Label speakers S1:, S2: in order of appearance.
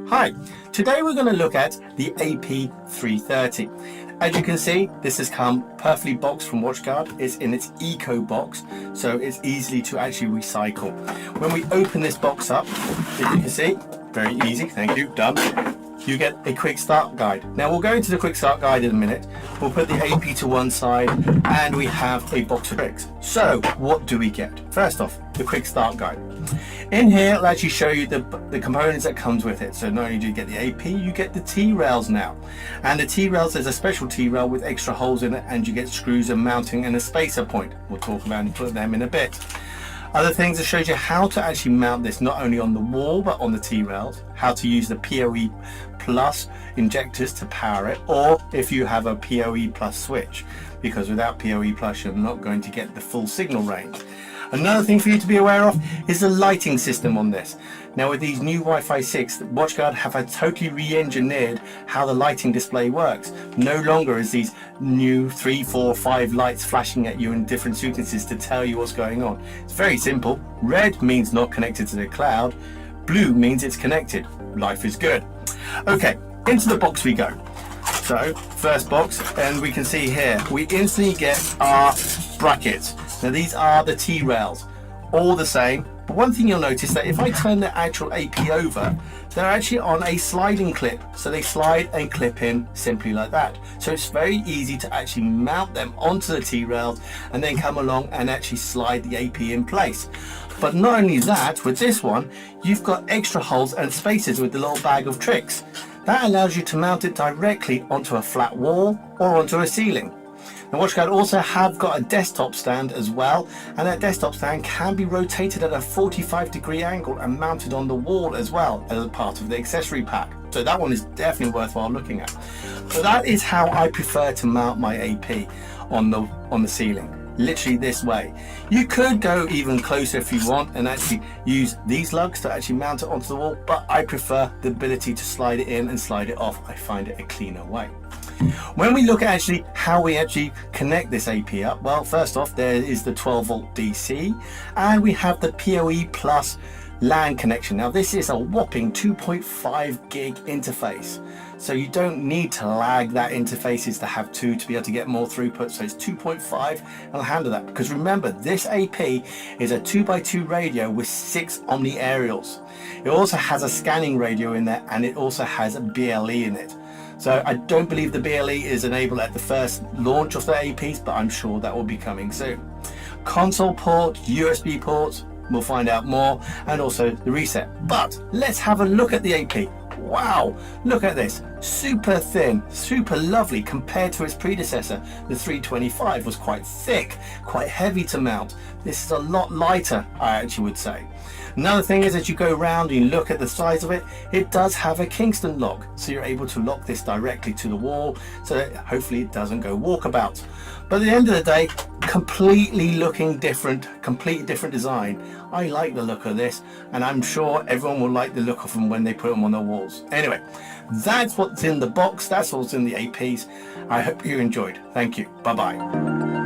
S1: Hi, today we're going to look at the AP330. As you can see, this has come perfectly boxed from WatchGuard. It's in its eco box, so it's easily to actually recycle. When we open this box up, as you can see, very easy, thank you, done. You get a quick start guide. Now we'll go into the quick start guide in a minute. We'll put the AP to one side and we have a box of tricks. So what do we get? First off, the quick start guide. In here, it'll actually show you the components that comes with it. So not only do you get the AP, you get the T-rails now. And the T-rails, there's a special T-rail with extra holes in it, and you get screws and mounting and a spacer point. We'll talk about and put them in a bit. Other things, it shows you how to actually mount this not only on the wall but on the T-rails, how to use the PoE plus injectors to power it, or if you have a PoE plus switch, because without PoE plus you're not going to get the full signal range. Another thing for you to be aware of is the lighting system on this. Now with these new Wi-Fi 6, WatchGuard have totally re-engineered how the lighting display works. No longer is these new 3, 4, 5 lights flashing at you in different sequences to tell you what's going on. It's very simple. Red means not connected to the cloud. Blue means it's connected. Life is good. Okay, into the box we go. So first box, and we can see here, we instantly get our brackets. Now these are the T-rails, all the same. But one thing you'll notice that if I turn the actual AP over, they're actually on a sliding clip. So they slide and clip in simply like that. So it's very easy to actually mount them onto the T-rails and then come along and actually slide the AP in place. But not only that, with this one, you've got extra holes and spaces with the little bag of tricks. That allows you to mount it directly onto a flat wall or onto a ceiling. Now WatchGuard also have got a desktop stand as well, and that desktop stand can be rotated at a 45-degree angle and mounted on the wall as well as a part of the accessory pack. So that one is definitely worthwhile looking at. So that is how I prefer to mount my AP on the ceiling. Literally this way. You could go even closer if you want and actually use these lugs to actually mount it onto the wall, but I prefer the ability to slide it in and slide it off. I find it a cleaner way. When we look at actually how we actually connect this AP up, well, first off, there is the 12-volt DC, and we have the PoE plus LAN connection. Now this is a whopping 2.5 gig interface, so you don't need to lag that interfaces to have two to be able to get more throughput. So it's 2.5 and I'll handle that, because remember, this AP is a 2x2 radio with 6 omni aerials. It also has a scanning radio in there, and it also has a BLE in it. So I don't believe the BLE is enabled at the first launch of the APs, but I'm sure that will be coming soon. Console port, USB ports, we'll find out more, and also the reset. But let's have a look at the AP. Wow, look at this. Super thin, super lovely compared to its predecessor. The 325 was quite thick, quite heavy to mount. This is a lot lighter, I actually would say. Another thing is, as you go around and you look at the size of it, it does have a Kingston lock. So you're able to lock this directly to the wall so that hopefully it doesn't go walkabout. But at the end of the day, completely looking different, completely different design. I like the look of this, and I'm sure everyone will like the look of them when they put them on their walls. Anyway, that's what's in the box. That's what's in the APs. I hope you enjoyed. Thank you. Bye-bye.